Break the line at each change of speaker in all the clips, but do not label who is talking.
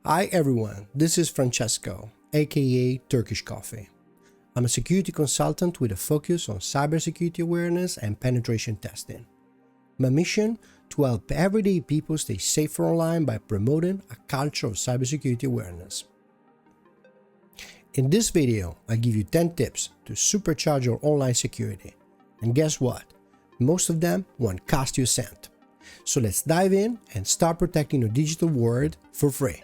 Hi everyone, this is Francesco, aka Turkish Coffee. I'm a security consultant with a focus on cybersecurity awareness and penetration testing. My mission? To help everyday people stay safer online by promoting a culture of cybersecurity awareness. In this video, I'll give you 10 tips to supercharge your online security. And guess what? Most of them won't cost you a cent. So let's dive in and start protecting your digital world for free.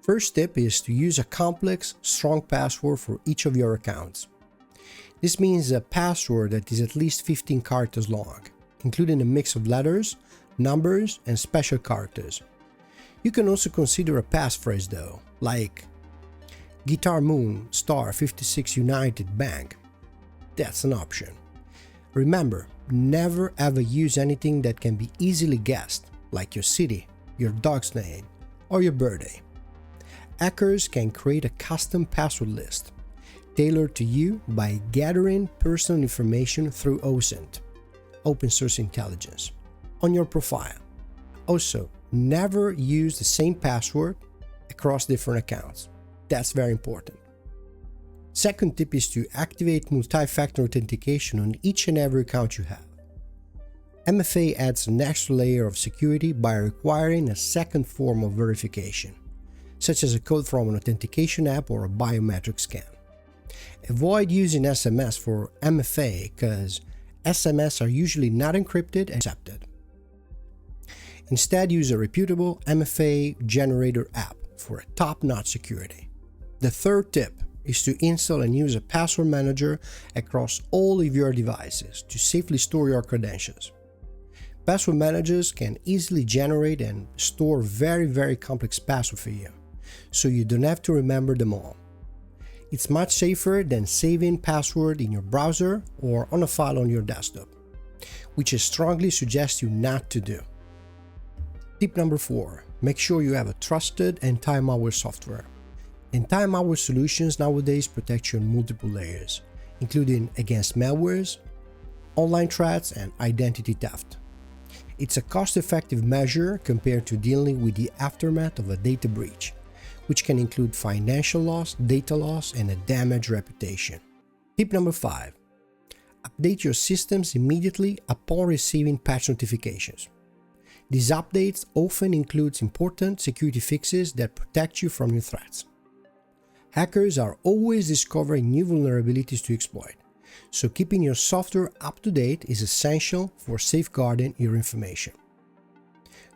First tip is to use a complex, strong password for each of your accounts. This means a password that is at least 15 characters long, including a mix of letters, numbers, and special characters. You can also consider a passphrase though, like Guitar Moon Star 56 United Bank. That's an option. Remember, never ever use anything that can be easily guessed, like your city, your dog's name, or your birthday. Hackers can create a custom password list, tailored to you by gathering personal information through ELPHNT, open source intelligence, on your profile. Also, never use the same password across different accounts. That's very important. Second tip is to activate multi-factor authentication on each and every account you have. MFA adds an extra layer of security by requiring a second form of verification, such as a code from an authentication app or a biometric scan. Avoid using SMS for MFA because SMS are usually not encrypted and accepted. Instead, use a reputable MFA generator app for a top-notch security. The third tip is to install and use a password manager across all of your devices to safely store your credentials. Password managers can easily generate and store very complex passwords for you, so you don't have to remember them all. It's much safer than saving password in your browser or on a file on your desktop, which I strongly suggest you not to do. Tip number 4. Make sure you have a trusted anti-malware software. Anti-malware solutions nowadays protect you on multiple layers, including against malwares, online threats, and identity theft. It's a cost-effective measure compared to dealing with the aftermath of a data breach, which can include financial loss, data loss, and a damaged reputation. Tip number 5. Update your systems immediately upon receiving patch notifications. These updates often include important security fixes that protect you from new threats. Hackers are always discovering new vulnerabilities to exploit, so keeping your software up to date is essential for safeguarding your information.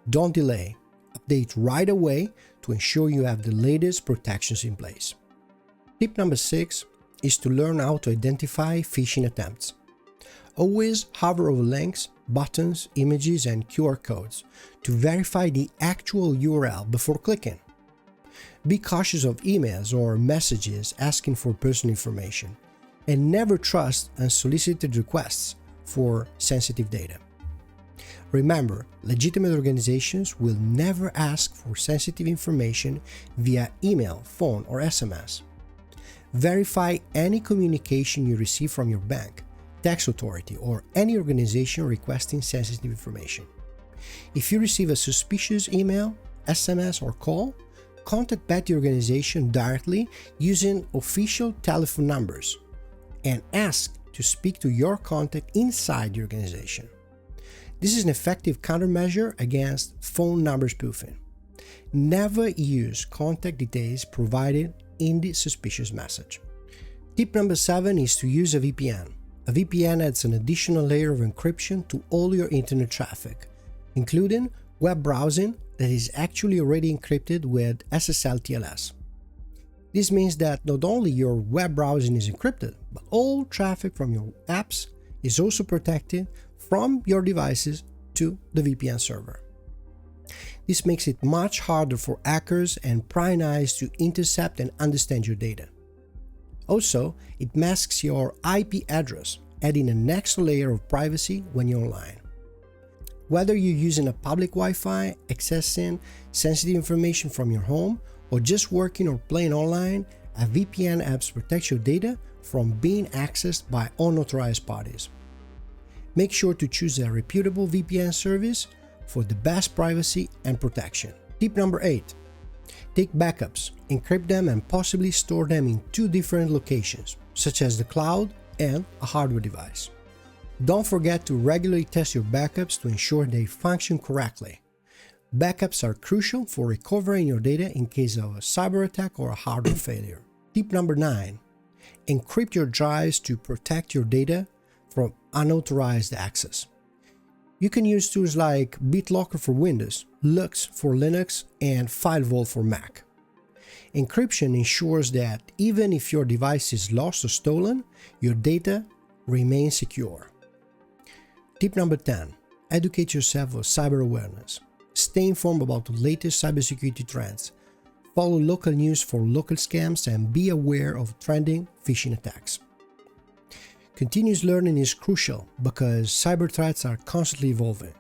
Don't delay. Update right away to ensure you have the latest protections in place. Tip number 6 is to learn how to identify phishing attempts. Always hover over links, buttons, images, and QR codes to verify the actual URL before clicking. Be cautious of emails or messages asking for personal information, and never trust unsolicited requests for sensitive data. Remember, legitimate organizations will never ask for sensitive information via email, phone, or SMS. Verify any communication you receive from your bank, tax authority, or any organization requesting sensitive information. If you receive a suspicious email, SMS, or call, contact back the organization directly using official telephone numbers and ask to speak to your contact inside the organization. This is an effective countermeasure against phone number spoofing. Never use contact details provided in the suspicious message. Tip number 7 is to use a VPN. A VPN adds an additional layer of encryption to all your internet traffic, including web browsing that is actually already encrypted with SSL/TLS. This means that not only your web browsing is encrypted, but all traffic from your apps is also protected from your devices to the VPN server. This makes it much harder for hackers and prying eyes to intercept and understand your data. Also, it masks your IP address, adding an extra layer of privacy when you're online. Whether you're using a public Wi-Fi, accessing sensitive information from your home, or just working or playing online, a VPN helps protect your data from being accessed by unauthorized parties. Make sure to choose a reputable VPN service for the best privacy and protection. Tip number 8. Take backups, encrypt them, and possibly store them in 2 different locations, such as the cloud and a hardware device. Don't forget to regularly test your backups to ensure they function correctly. Backups are crucial for recovering your data in case of a cyber attack or a hardware failure. Tip number 9. Encrypt your drives to protect your data from unauthorized access. You can use tools like BitLocker for Windows, Lux for Linux, and FileVault for Mac. Encryption ensures that even if your device is lost or stolen, your data remains secure. Tip number 10. Educate yourself on cyber awareness. Stay informed about the latest cybersecurity trends. Follow local news for local scams and be aware of trending phishing attacks. Continuous learning is crucial because cyber threats are constantly evolving.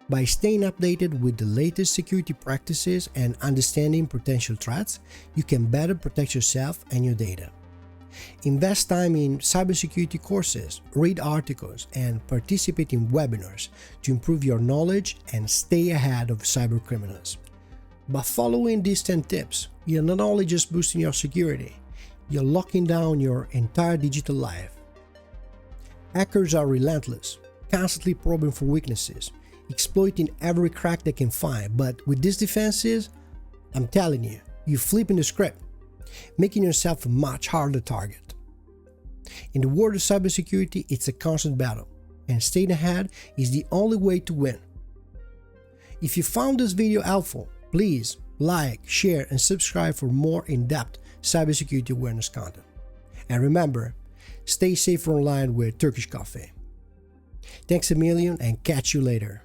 By staying updated with the latest security practices and understanding potential threats, you can better protect yourself and your data. Invest time in cybersecurity courses, read articles, and participate in webinars to improve your knowledge and stay ahead of cyber criminals. By following these 10 tips, you're not only just boosting your security, you're locking down your entire digital life. Hackers are relentless, constantly probing for weaknesses, exploiting every crack they can find, but with these defenses, I'm telling you, you're flipping the script, making yourself a much harder target. In the world of cybersecurity, it's a constant battle, and staying ahead is the only way to win. If you found this video helpful, please like, share, and subscribe for more in-depth cybersecurity awareness content. And remember, stay safe online with Turkish Coffee. Thanks a million and catch you later.